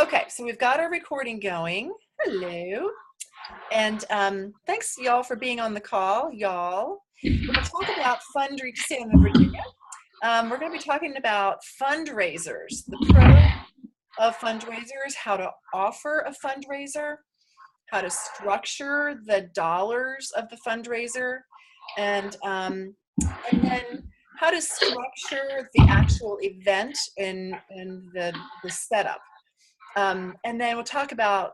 Okay, so we've got our recording going. Hello. And thanks, y'all, for being on the call, y'all. We're going to talk about fundraising. Say I'm in Virginia. We're going to be talking about fundraisers, the pros of fundraisers, how to offer a fundraiser, how to structure the dollars of the fundraiser, and then how to structure the actual event and the setup. And then we'll talk about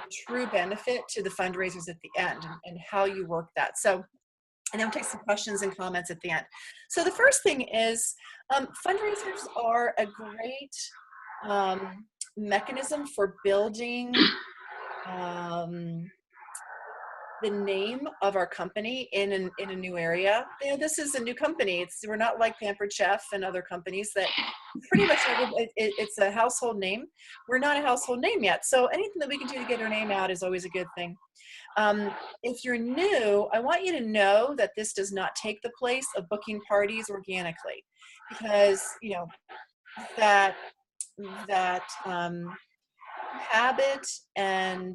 the true benefit to the fundraisers at the end and how you work that. So, and then we'll take some questions and comments at the end. So the first thing is fundraisers are a great mechanism for building the name of our company in a new area. You know, this is a new company. We're not like Pampered Chef and other companies that pretty much it's a household name. We're not a household name yet. So anything that we can do to get our name out is always a good thing. If you're new, I want you to know that this does not take the place of booking parties organically, because you know that habit and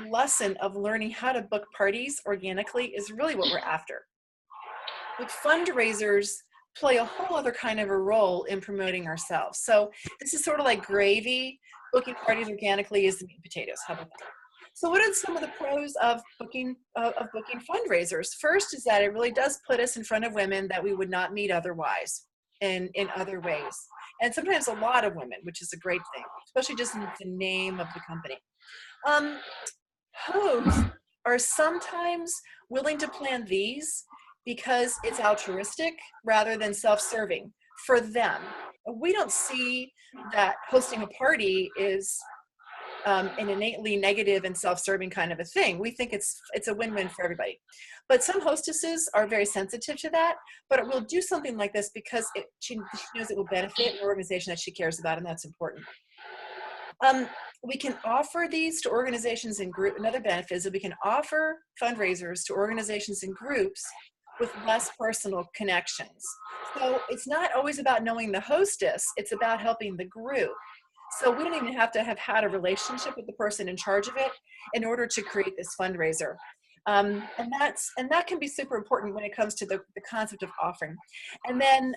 lesson of learning how to book parties organically is really what we're after. But fundraisers play a whole other kind of a role in promoting ourselves. So this is sort of like gravy. Booking parties organically is the meat and potatoes. How about that? So what are some of the pros of booking fundraisers? First is that it really does put us in front of women that we would not meet otherwise in other ways. And sometimes a lot of women, which is a great thing, especially just in the name of the company. Hosts are sometimes willing to plan these because it's altruistic rather than self-serving for them. We don't see that hosting a party is an innately negative and self-serving kind of a thing. We think it's a win-win for everybody. But some hostesses are very sensitive to that, but it will do something like this because she knows it will benefit an organization that she cares about, and that's important. We can offer these to organizations and groups. Another benefit is that we can offer fundraisers to organizations and groups with less personal connections. So it's not always about knowing the hostess, it's about helping the group. So we don't even have to have had a relationship with the person in charge of it in order to create this fundraiser. And that can be super important when it comes to the concept of offering. And then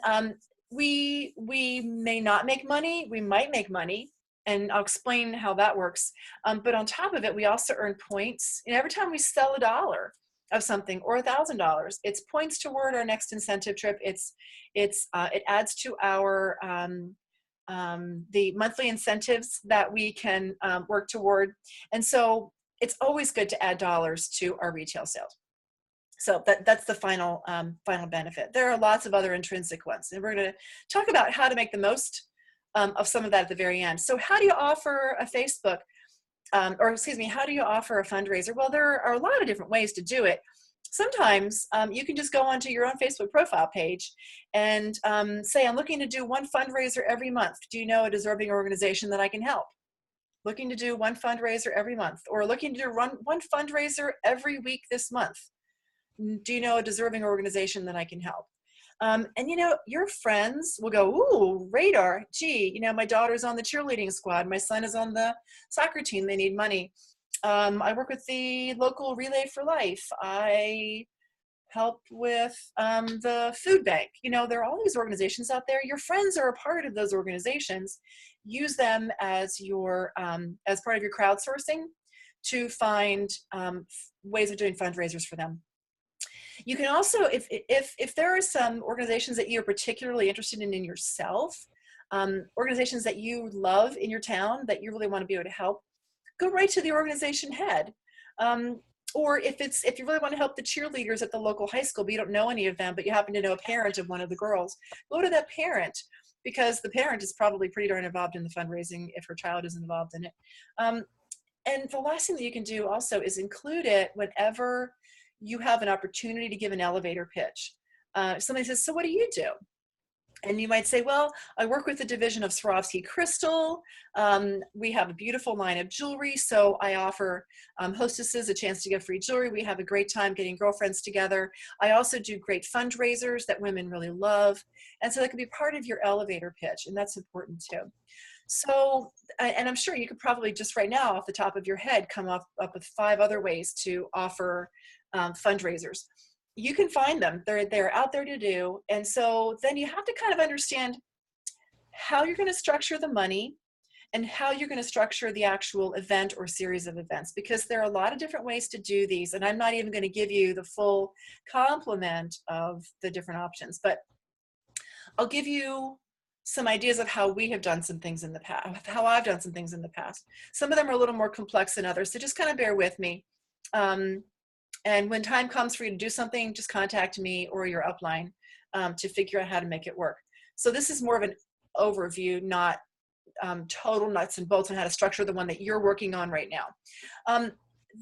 we may not make money, we might make money, and I'll explain how that works. But on top of it, we also earn points. And every time we sell $1 of something or $1,000, it's points toward our next incentive trip. It adds to our the monthly incentives that we can work toward. And so it's always good to add dollars to our retail sales. So that's the final benefit. There are lots of other intrinsic ones, and we're going to talk about how to make the most of some of that at the very end. So how do you offer a Facebook, how do you offer a fundraiser? Well, there are a lot of different ways to do it. Sometimes you can just go onto your own Facebook profile page and say, I'm looking to do one fundraiser every month. Do you know a deserving organization that I can help? Looking to do one fundraiser every month, or looking to do one fundraiser every week this month. Do you know a deserving organization that I can help? And you know, your friends will go, ooh, radar, gee, you know, my daughter's on the cheerleading squad, my son is on the soccer team, they need money. I work with the local Relay for Life. I help with the food bank. You know, there are all these organizations out there. Your friends are a part of those organizations. Use them as your as part of your crowdsourcing to find ways of doing fundraisers for them. You can also, if there are some organizations that you're particularly interested in yourself, organizations that you love in your town that you really want to be able to help, go right to the organization head. Or if you really want to help the cheerleaders at the local high school, but you don't know any of them, but you happen to know a parent of one of the girls, go to that parent, because the parent is probably pretty darn involved in the fundraising if her child is involved in it. And the last thing that you can do also is include it whenever you have an opportunity to give an elevator pitch. Somebody says, so what do you do? And you might say, well, I work with the division of Swarovski Crystal. We have a beautiful line of jewelry, so I offer hostesses a chance to get free jewelry. We have a great time getting girlfriends together. I also do great fundraisers that women really love. And so that can be part of your elevator pitch, and that's important too. So, and I'm sure you could probably just right now off the top of your head come up with 5 other ways to offer fundraisers. You can find them. They're out there to do. And so then you have to kind of understand how you're going to structure the money and how you're going to structure the actual event or series of events, because there are a lot of different ways to do these. And I'm not even going to give you the full complement of the different options, but I'll give you some ideas of how we have done some things in the past, how I've done some things in the past. Some of them are a little more complex than others, so just kind of bear with me. And when time comes for you to do something, just contact me or your upline to figure out how to make it work. So this is more of an overview, not total nuts and bolts on how to structure the one that you're working on right now.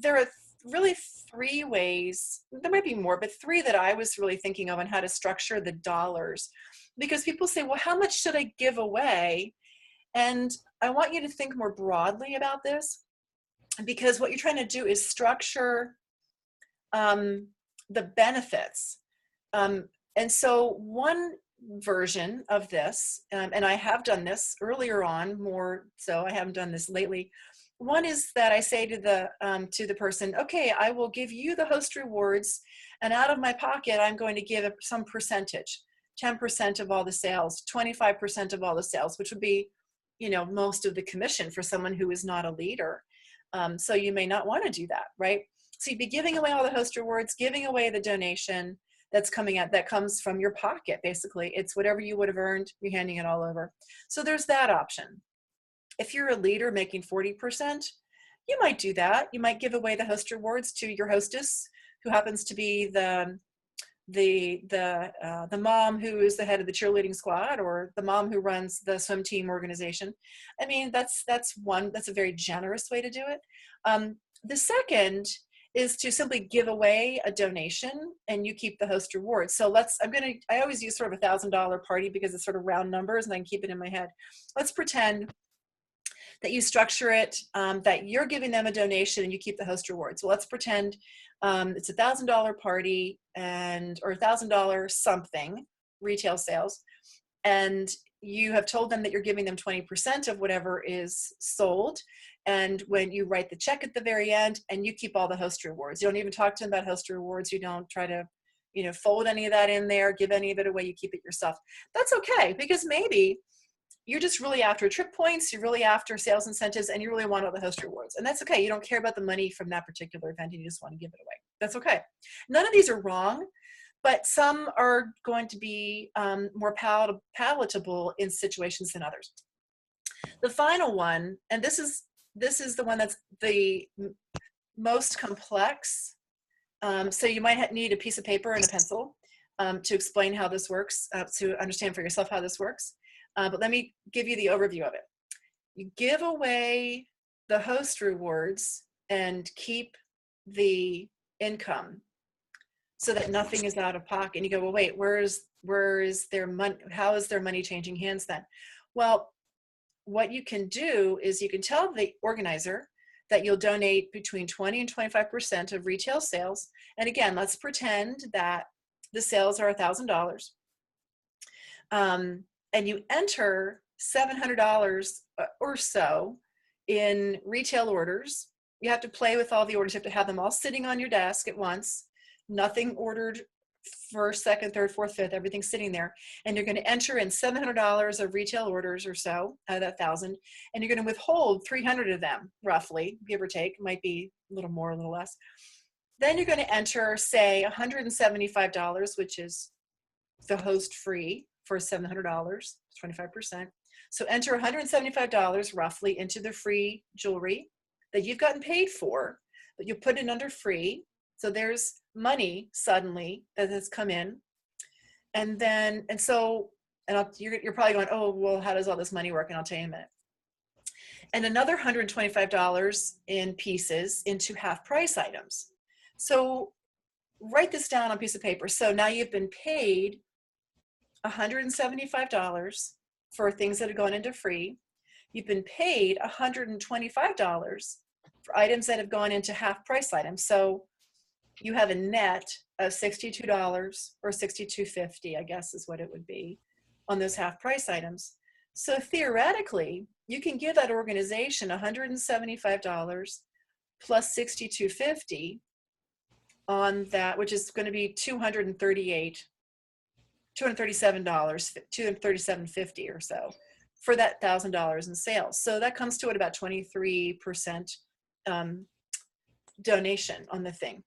There are really 3 ways, there might be more, but 3 that I was really thinking of on how to structure the dollars. Because people say, well, how much should I give away? And I want you to think more broadly about this, because what you're trying to do is structure the benefits. And so one version of this, and I have done this earlier on more, so I haven't done this lately. One is that I say to the person, okay, I will give you the host rewards, and out of my pocket, I'm going to give some percentage, 10% of all the sales, 25% of all the sales, which would be, most of the commission for someone who is not a leader. So you may not want to do that, right? So you'd be giving away all the host rewards, giving away the donation that's coming out, that comes from your pocket, basically. It's whatever you would have earned, you're handing it all over. So there's that option. If you're a leader making 40%, you might do that. You might give away the host rewards to your hostess, who happens to be the mom who is the head of the cheerleading squad, or the mom who runs the swim team organization. I mean, that's a very generous way to do it. The second is to simply give away a donation and you keep the host reward. So I always use sort of $1,000 party because it's sort of round numbers and I can keep it in my head. Let's pretend that you structure it, that you're giving them a donation and you keep the host rewards. So let's pretend it's $1,000 party or $1,000 something retail sales, and you have told them that you're giving them 20% of whatever is sold. And when you write the check at the very end, and you keep all the host rewards, you don't even talk to them about host rewards. You don't try to, fold any of that in there, give any of it away. You keep it yourself. That's okay, because maybe you're just really after trip points, you're really after sales incentives, and you really want all the host rewards. And that's okay. You don't care about the money from that particular event, and you just want to give it away. That's okay. None of these are wrong, but some are going to be more palatable in situations than others. The final one, and this is the one that's the most complex. So you might need a piece of paper and a pencil to explain how this works, to understand for yourself how this works. But let me give you the overview of it. You give away the host rewards and keep the income so that nothing is out of pocket. And you go, well, wait, where is their money? How is their money changing hands then? Well, what you can do is you can tell the organizer that you'll donate between 20 and 25% of retail sales. And again, let's pretend that the sales are $1,000. And you enter $700 or so in retail orders. You have to play with all the orders. You have to have them all sitting on your desk at once. Nothing ordered first, second, third, fourth, fifth, everything's sitting there. And you're going to enter in $700 of retail orders or so out of that 1,000. And you're going to withhold 300 of them, roughly, give or take. It might be a little more, a little less. Then you're going to enter, say, $175, which is the host free for $700, 25%. So enter $175 roughly into the free jewelry that you've gotten paid for, but you put it under free. So there's money suddenly that has come in. And then, you're probably going, oh, well, how does all this money work? And I'll tell you in a minute. And another $125 in pieces into half price items. So write this down on a piece of paper. So now you've been paid $175 for things that have gone into free. You've been paid $125 for items that have gone into half price items. So you have a net of $62 or $62.50, I guess is what it would be on those half price items. So theoretically, you can give that organization $175 plus $62.50 on that, which is going to be $237, $237.50 or so for that $1,000 in sales. So that comes to it about 23% donation on the thing.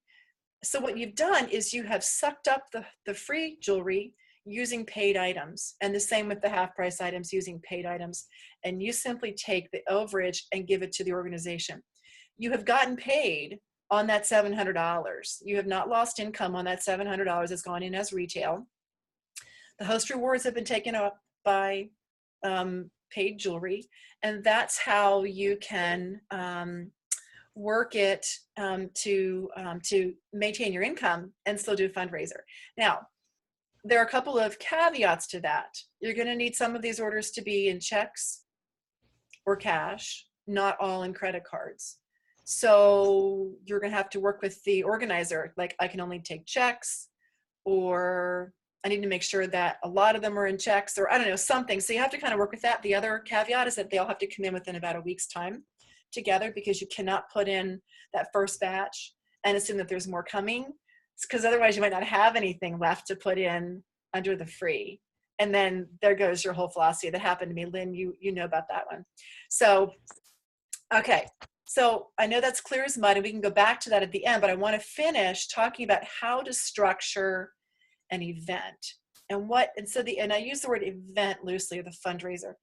So what you've done is you have sucked up the free jewelry using paid items, and the same with the half price items using paid items. And you simply take the overage and give it to the organization. You have gotten paid on that $700. You have not lost income on that $700 that's gone in as retail. The host rewards have been taken up by paid jewelry, and that's how you can work it to maintain your income and still do a fundraiser. Now, there are a couple of caveats to that. You're going to need some of these orders to be in checks or cash, not all in credit cards. So you're going to have to work with the organizer, like I can only take checks, or I need to make sure that a lot of them are in checks, or I don't know, something. So you have to kind of work with that. The other caveat is that they all have to come in within about a week's time together, because you cannot put in that first batch and assume that there's more coming, because otherwise you might not have anything left to put in under the free. And then there goes your whole philosophy. That happened to me, Lynn, you know about that one. So, okay. So I know that's clear as mud, and we can go back to that at the end, but I want to finish talking about how to structure an event and I use the word event loosely, or the fundraiser.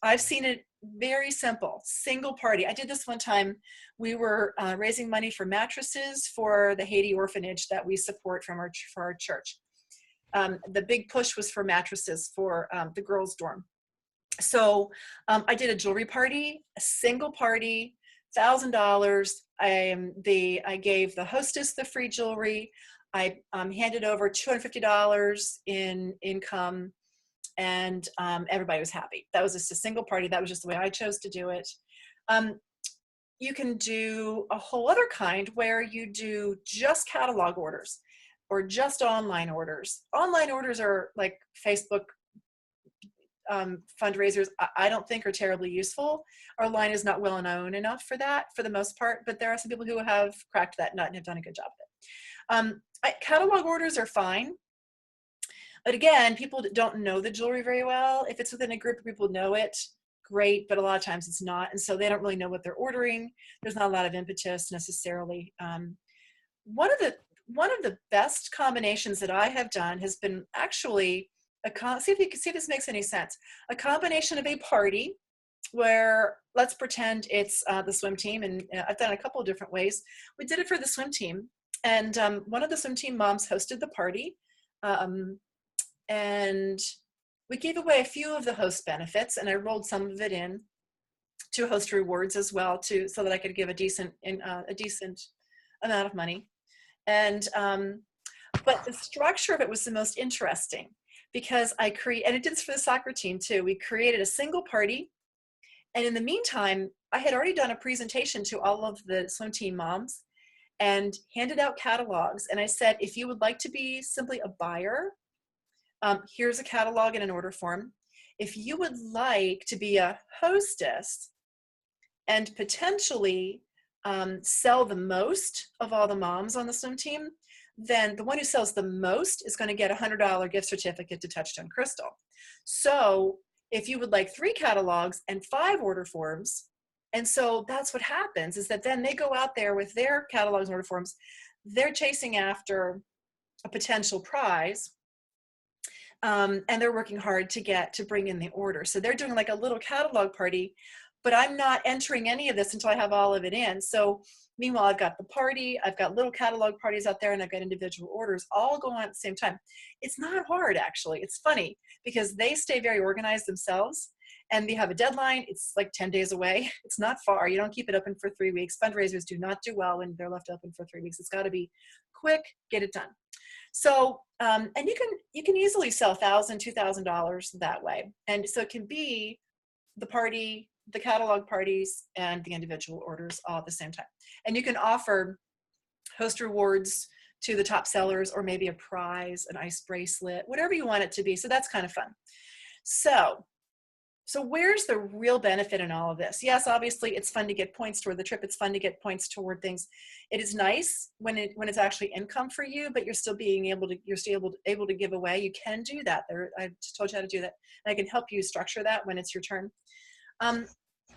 I've seen it very simple, single party. I did this one time. We were raising money for mattresses for the Haiti orphanage that we support for our church. The big push was for mattresses for the girls' dorm. So I did a jewelry party, a single party, $1,000. I gave the hostess the free jewelry. I handed over $250 in income, and everybody was happy. That was just a single party. That was just the way I chose to do it. You can do a whole other kind where you do just catalog orders or just online orders. Online orders are like Facebook fundraisers. I don't think are terribly useful. Our line is not well known enough for that for the most part, but there are some people who have cracked that nut and have done a good job of it. Catalog orders are fine. But again, people don't know the jewelry very well. If it's within a group of people who know it, great, but a lot of times it's not. And so they don't really know what they're ordering. There's not a lot of impetus necessarily. One of the best combinations that I have done has been actually, see if you can see if this makes any sense, a combination of a party where, let's pretend it's the swim team, and I've done a couple of different ways. We did it for the swim team, and one of the swim team moms hosted the party. And we gave away a few of the host benefits, and I rolled some of it in to host rewards as well, so that I could give a decent amount of money. And but the structure of it was the most interesting, because and it did this for the soccer team too. We created a single party, and in the meantime, I had already done a presentation to all of the swim team moms and handed out catalogs. And I said, if you would like to be simply a buyer, here's a catalog in an order form. If you would like to be a hostess and potentially sell the most of all the moms on the swim team, then the one who sells the most is going to get a $100 gift certificate to Touchstone Crystal. So if you would like 3 catalogs and 5 order forms, and so that's what happens, is that then they go out there with their catalogs and order forms, they're chasing after a potential prize. And they're working hard to bring in the order. So they're doing like a little catalog party, but I'm not entering any of this until I have all of it in. So meanwhile, I've got the party, I've got little catalog parties out there, and I've got individual orders all going on at the same time. It's not hard, actually. It's funny because they stay very organized themselves, and they have a deadline. It's like 10 days away. It's not far. You don't keep it open for 3 weeks. Fundraisers do not do well when they're left open for 3 weeks. It's got to be quick, get it done. So, and you can easily sell $1,000, $2,000 that way. And so it can be the party, the catalog parties, and the individual orders all at the same time. And you can offer host rewards to the top sellers, or maybe a prize, an ice bracelet, whatever you want it to be. So that's kind of fun. So So where's the real benefit in all of this? Yes, obviously it's fun to get points toward the trip. It's fun to get points toward things. It is nice when it's actually income for you, but you're still able to give away. You can do that. I just told you how to do that. And I can help you structure that when it's your turn.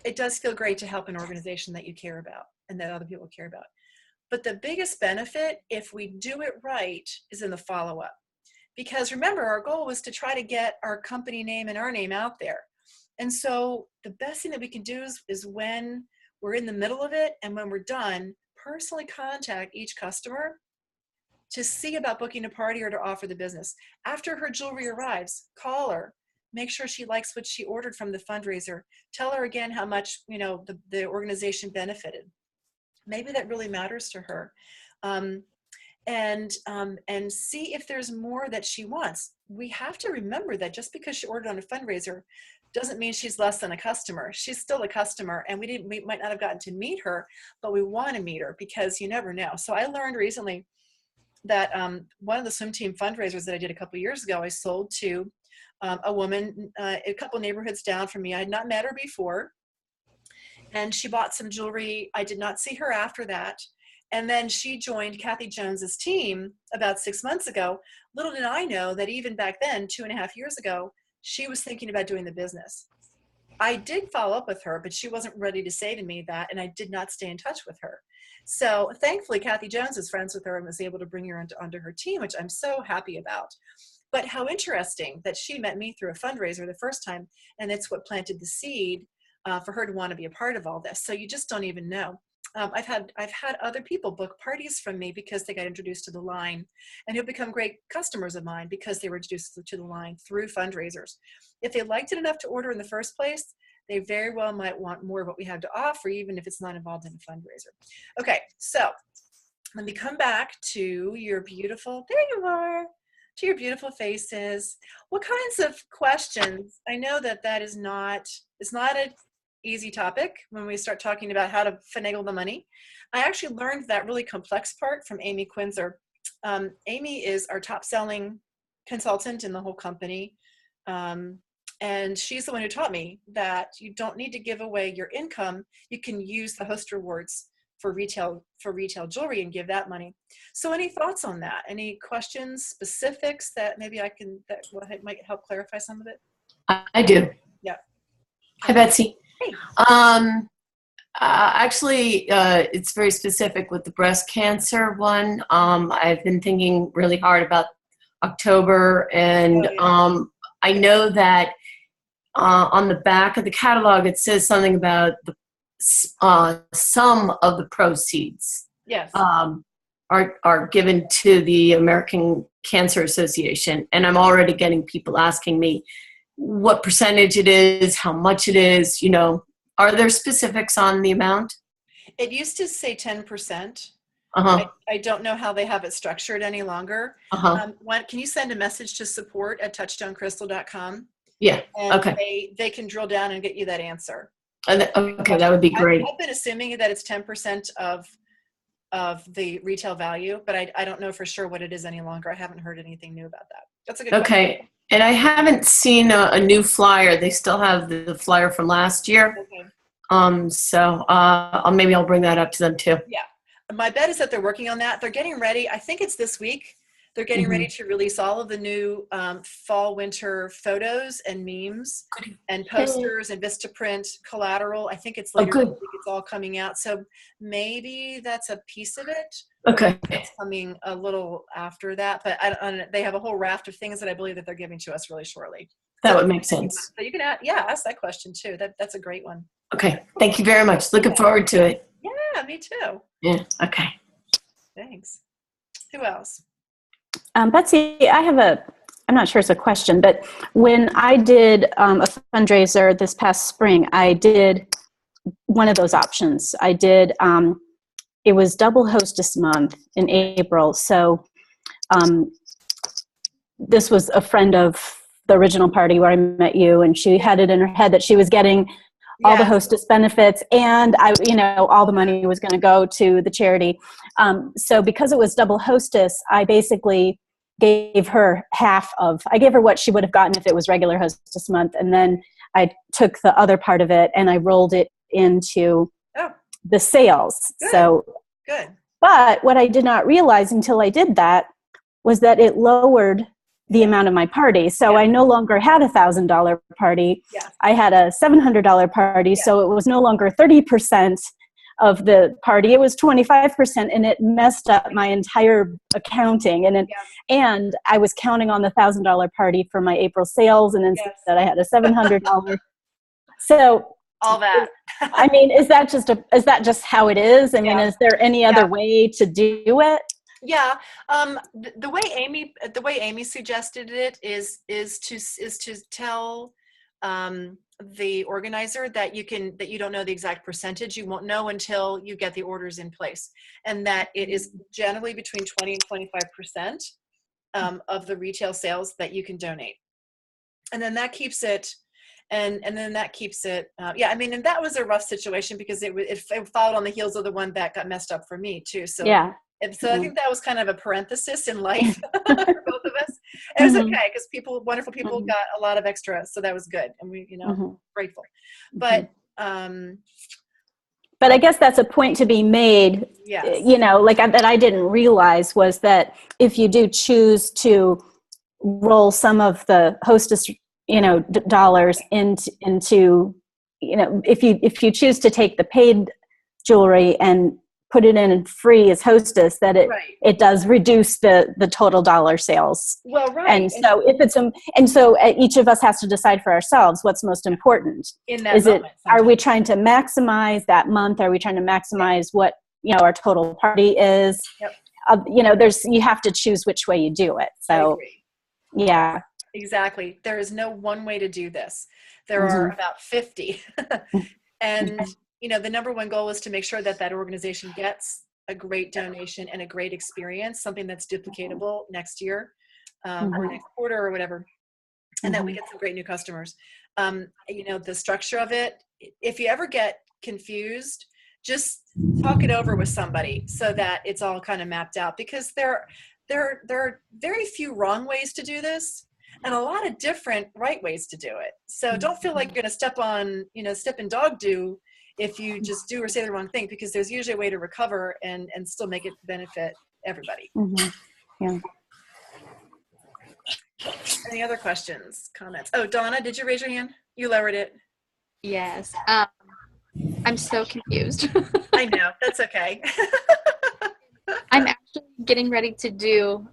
It does feel great to help an organization that you care about and that other people care about. But the biggest benefit, if we do it right, is in the follow-up. Because remember, our goal was to try to get our company name and our name out there. And so the best thing that we can do is when we're in the middle of it and when we're done, personally contact each customer to see about booking a party or to offer the business. After her jewelry arrives, call her. Make sure she likes what she ordered from the fundraiser. Tell her again how much, you know, the organization benefited. Maybe that really matters to her. And see if there's more that she wants. We have to remember that just because she ordered on a fundraiser doesn't mean she's less than a customer. She's still a customer, and we might not have gotten to meet her, but we want to meet her because you never know. So I learned recently that one of the swim team fundraisers that I did a couple years ago, I sold to a woman a couple neighborhoods down from me. I had not met her before, and she bought some jewelry. I did not see her after that. And then she joined Kathy Jones's team about 6 months ago. Little did I know that even back then, 2.5 years ago, she was thinking about doing the business. I did follow up with her, but she wasn't ready to say to me that, and I did not stay in touch with her. So thankfully, Kathy Jones is friends with her and was able to bring her onto her team, which I'm so happy about. But how interesting that she met me through a fundraiser the first time, and it's what planted the seed for her to want to be a part of all this. So you just don't even know. I've had other people book parties from me because they got introduced to the line, and who've become great customers of mine because they were introduced to the line through fundraisers. If they liked it enough to order in the first place, they very well might want more of what we have to offer, even if it's not involved in a fundraiser. Okay, so let me come back to your beautiful, there you are, to your beautiful faces. What kinds of questions? I know that is not, it's not a easy topic when we start talking about how to finagle the money. I actually learned that really complex part from Amy Quinzer. Amy is our top selling consultant in the whole company. And she's the one who taught me that you don't need to give away your income. You can use the host rewards for retail jewelry and give that money. So any thoughts on that? Any questions, specifics that maybe that might help clarify some of it? I do. Yeah. Hi, Betsy. Hey. Actually, it's very specific with the breast cancer one. I've been thinking really hard about October, and I know that on the back of the catalog it says something about the some of the proceeds. Yes. Are given to the American Cancer Association, and I'm already getting people asking me what percentage it is, how much it is, you know. Are there specifics on the amount? It used to say 10%. Uh-huh. I don't know how they have it structured any longer. Uh-huh. Can you send a message to support@touchstonecrystal.com? Yeah, and okay. They can drill down and get you that answer. Okay, that would be great. I've been assuming that it's 10% of the retail value, but I don't know for sure what it is any longer. I haven't heard anything new about that. That's a good question. Okay. And I haven't seen a new flyer. They still have the flyer from last year. Okay. So maybe I'll bring that up to them too. Yeah. My bet is that they're working on that. They're getting ready. I think it's this week. They're getting ready to release all of the new fall, winter photos and memes and posters and Vistaprint collateral. I think it's later. I think it's all coming out. So maybe that's a piece of it. Okay. It's coming a little after that, but they have a whole raft of things that I believe that they're giving to us really shortly. That would make sense. So you can ask that question too. That's a great one. Okay. Thank you very much. Looking forward to it. Yeah, me too. Yeah. Okay. Thanks. Who else? Betsy, I'm not sure it's a question, but when I did a fundraiser this past spring, I did one of those options. I did, it was double hostess month in April. So this was a friend of the original party where I met you, and she had it in her head that she was getting all the hostess benefits, and all the money was going to go to the charity. So because it was double hostess, I basically gave her I gave her what she would have gotten if it was regular hostess month. And then I took the other part of it and I rolled it into Oh, the sales. good. So, Good. but what I did not realize until I did that was that it lowered the amount of my party. So I no longer had $1,000 party. Yes. I had a $700 party. Yes. So it was no longer 30% of the party. It was 25%, and it messed up my entire accounting. And I was counting on the $1,000 party for my April sales, and instead I had a $700. So all that. I mean, is that just how it is? I mean, is there any other way to do it? Yeah, the way Amy suggested it is to tell the organizer that you don't know the exact percentage. You won't know until you get the orders in place, and that it is generally between 20 and 25% of the retail sales that you can donate, and then that keeps it. And then that keeps it. I mean, and that was a rough situation because it followed on the heels of the one that got messed up for me too. So yeah. And so I think that was kind of a parenthesis in life for both of us. It was okay because wonderful people got a lot of extra, so that was good, and we, grateful. But I guess that's a point to be made. Yes. That I didn't realize was that if you do choose to roll some of the hostess, dollars into, if you choose to take the paid jewelry and put it in free as hostess, that it does reduce the total dollar sales. Well, right. And so each of us has to decide for ourselves what's most important. In that moment, are we trying to maximize that month? Are we trying to maximize what, our total party is? Yep. You have to choose which way you do it. So, I agree. Yeah. Exactly. There is no one way to do this. There are about 50. And, the number one goal is to make sure that organization gets a great donation and a great experience, something that's duplicatable next year or next quarter or whatever, and that we get some great new customers. The structure of it, if you ever get confused, just talk it over with somebody so that it's all kind of mapped out, because there are very few wrong ways to do this and a lot of different right ways to do it. So don't feel like you're going to step in dog do if you just do or say the wrong thing, because there's usually a way to recover and still make it benefit everybody. Yeah. Any other questions, comments? Oh, Donna, did you raise your hand? You lowered it. Yes. I'm so confused. I know. That's okay. I'm actually getting ready to do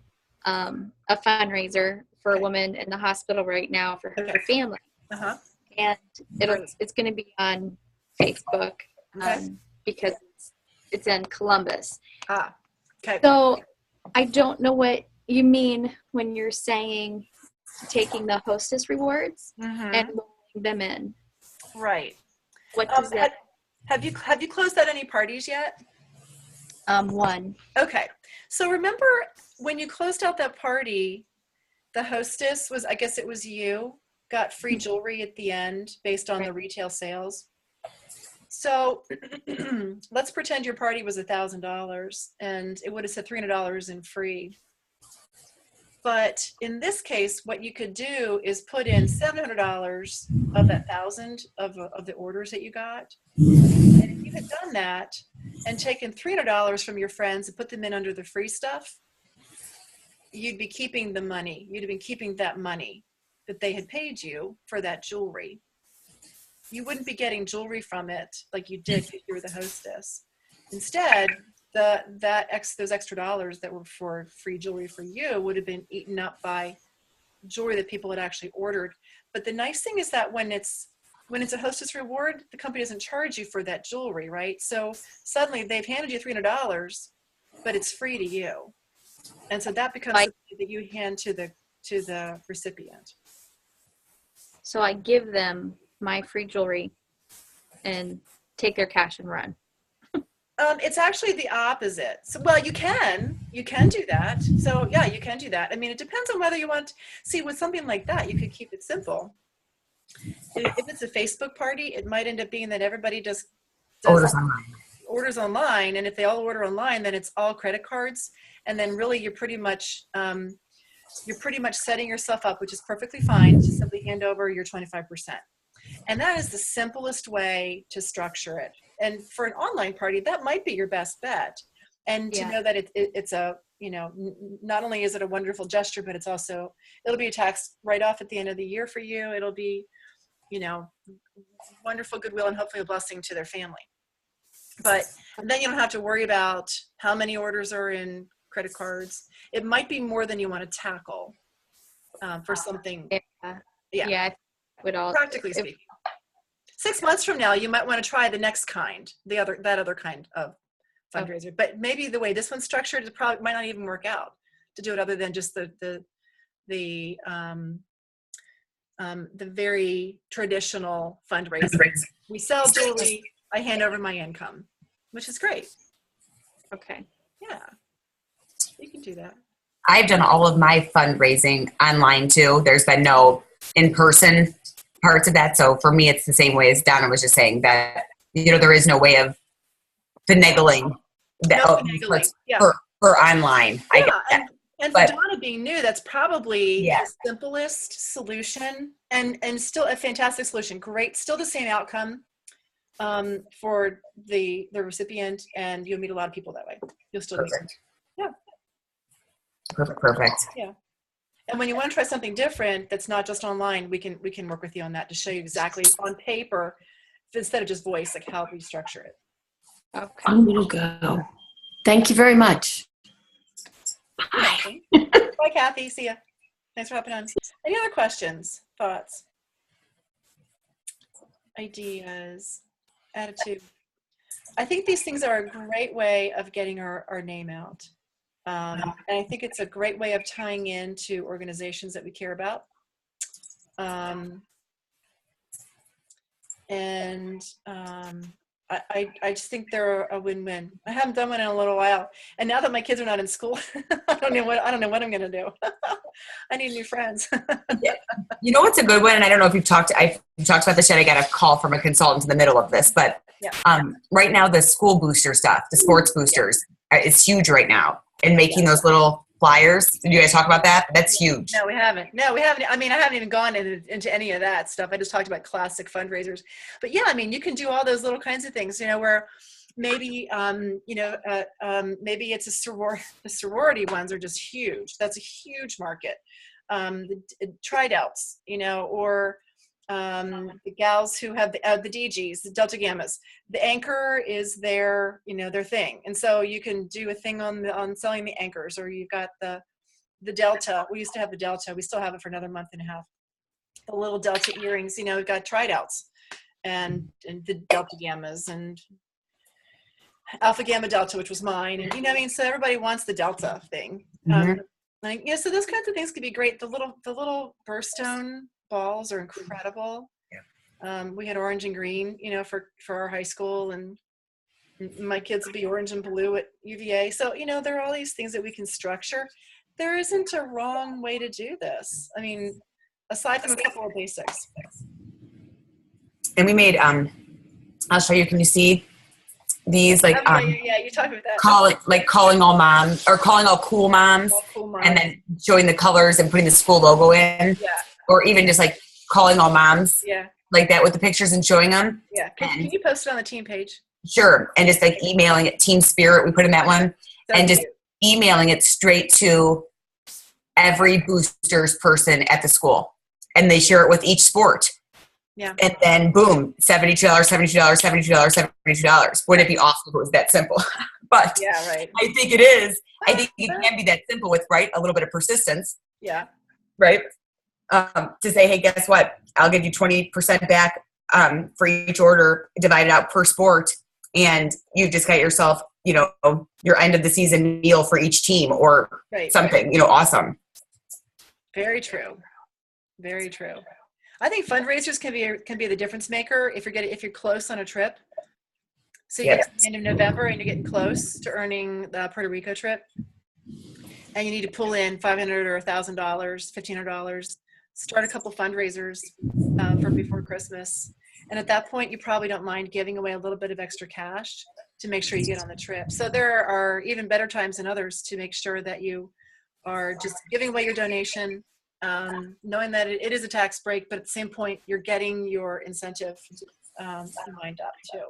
a fundraiser for a woman in the hospital right now for her family. And it's going to be on Facebook because it's in Columbus. Okay. So I don't know what you mean when you're saying taking the hostess rewards and rolling them in. Right. What does that? Have you closed out any parties yet? One. Okay. So remember when you closed out that party, the hostess was, I guess it was you, got free jewelry at the end based on the retail sales. So let's pretend your party was $1,000 and it would have said $300 in free. But in this case, what you could do is put in $700 of that 1,000 of the orders that you got. And if you had done that and taken $300 from your friends and put them in under the free stuff, you'd be keeping the money. You'd have been keeping that money that they had paid you for that jewelry. You wouldn't be getting jewelry from it like you did if you were the hostess. Instead, those extra dollars that were for free jewelry for you would have been eaten up by jewelry that people had actually ordered. But the nice thing is that when it's a hostess reward, the company doesn't charge you for that jewelry, right? So suddenly they've handed you $300, but it's free to you. And so that becomes something that you hand to the recipient. So I give them my free jewelry and take their cash and run. It's actually the opposite. So, well, you can do that. So yeah, you can do that. I mean, it depends on whether you want, see, with something like that, you could keep it simple. If it's a Facebook party, it might end up being that everybody does orders online. And if they all order online, then it's all credit cards. And then really you're pretty much setting yourself up, which is perfectly fine, to simply hand over your 25%. And that is the simplest way to structure it. And for an online party, that might be your best bet. And to know that it's a, you know, not only is it a wonderful gesture, but it's also, it'll be a tax write-off at the end of the year for you. It'll be, you know, wonderful goodwill and hopefully a blessing to their family. But then you don't have to worry about how many orders are in credit cards. It might be more than you want to tackle for something. Yeah. Practically speaking. 6 months from now, you might want to try the next kind, that other kind of fundraiser. But maybe the way this one's structured, it probably might not even work out to do it other than just the very traditional fundraiser. We sell jewelry. I hand over my income, which is great. Okay. Yeah, you can do that. I've done all of my fundraising online too. There's been no in-person parts of that. So for me, it's the same way as Donna was just saying, that, you know, there is no way of finagling that for online. Yeah, I get that. And for Donna being new, that's probably the simplest solution and still a fantastic solution. Great, still the same outcome for the recipient, and you'll meet a lot of people that way. You'll still meet them. Yeah. Perfect. Yeah. And when you want to try something different that's not just online, we can work with you on that to show you exactly on paper instead of just voice, like how we structure it. Okay. I'm gonna go. Thank you very much. Bye. Bye, Kathy. See ya. Thanks for hopping on. Any other questions, thoughts, ideas, attitude? I think these things are a great way of getting our name out. And I think it's a great way of tying into organizations that we care about. I just think they're a win-win. I haven't done one in a little while, and now that my kids are not in school, I don't know what I'm going to do. I need new friends. Yeah. You know what's a good one, and I don't know if you've talked about this yet. I got a call from a consultant in the middle of this, but right now the school booster stuff, the sports boosters, is huge right now, and making those little flyers. Did you guys talk about that? That's huge. No, we haven't. I mean, I haven't even gone into any of that stuff. I just talked about classic fundraisers. But yeah, I mean, you can do all those little kinds of things, you know, where maybe, maybe it's the sorority ones are just huge. That's a huge market. The tridelts, you know, or the gals who have the DGs, the Delta Gammas. The anchor is their thing, and so you can do a thing on selling the anchors, or you've got the Delta. We used to have the Delta. We still have it for another month and a half. The little Delta earrings, you know, we've got tridelts and the Delta Gammas and Alpha Gamma Delta, which was mine, and you know what I mean. So everybody wants the Delta thing. So those kinds of things could be great. The little birthstone balls are incredible. We had orange and green, you know, for our high school, and my kids will be orange and blue at UVA. So, you know, there are all these things that we can structure. There isn't a wrong way to do this. I mean, aside from a couple of basics. And we made, I'll show you, can you see these, like, you talked about that. calling all moms, or calling all cool moms, and then showing the colors and putting the school logo in. Yeah. Or even just like calling all moms. Yeah. Like that with the pictures and showing them. Yeah. Can you post it on the team page? Sure. And just like emailing it, Team Spirit, we put in that one. And just emailing it straight to every boosters person at the school. And they share it with each sport. Yeah. And then boom, $72, $72, $72, $72. Wouldn't it be awesome if it was that simple? But yeah, right. I think it is. I think it can be that simple with, right, a little bit of persistence. Yeah. Right? To say, hey, guess what? I'll give you 20% back for each order, divided out per sport, and you've just got yourself, you know, your end of the season meal for each team, or something, you know, awesome. Very true. Very true. I think fundraisers can be the difference maker if you're close on a trip. So you get to the end of November and you're getting close to earning the Puerto Rico trip, and you need to pull in $500 or $1,000, $1,500. Start a couple fundraisers for before Christmas. And at that point, you probably don't mind giving away a little bit of extra cash to make sure you get on the trip. So there are even better times than others to make sure that you are just giving away your donation knowing that it is a tax break, but at the same point, you're getting your incentive lined up too.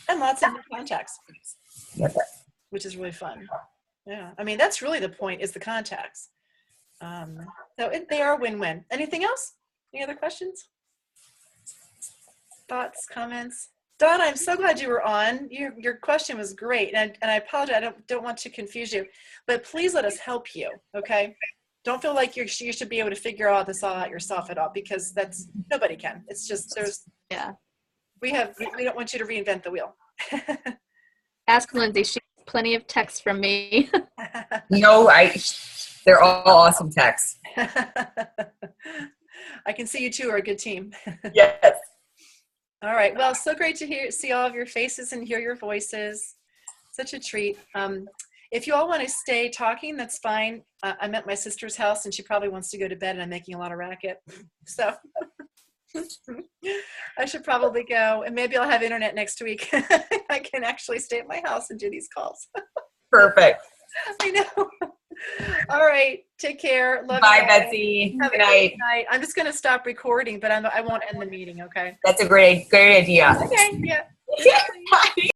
And lots of new contacts, which is really fun. Yeah, I mean, that's really the point, is the contacts. So they are win-win. Anything else? Any other questions? Thoughts, comments? Donna, I'm so glad you were on. Your question was great, and I apologize. I don't want to confuse you, but please let us help you. Okay, don't feel like you should be able to figure all this all out yourself at all, because nobody can. It's just we don't want you to reinvent the wheel. Ask Lindsay. She has plenty of texts from me. No, they're all awesome texts. I can see you two are a good team. Yes. All right. Well, so great to see all of your faces and hear your voices. Such a treat. If you all want to stay talking, that's fine. I'm at my sister's house, and she probably wants to go to bed, and I'm making a lot of racket. So I should probably go, and maybe I'll have internet next week. I can actually stay at my house and do these calls. Perfect. I know. All right. Take care. Love Bye, you. Betsy. Have Good a night. great night. I'm just going to stop recording, but I won't end the meeting. Okay. That's a great idea. Okay. Yeah. Bye.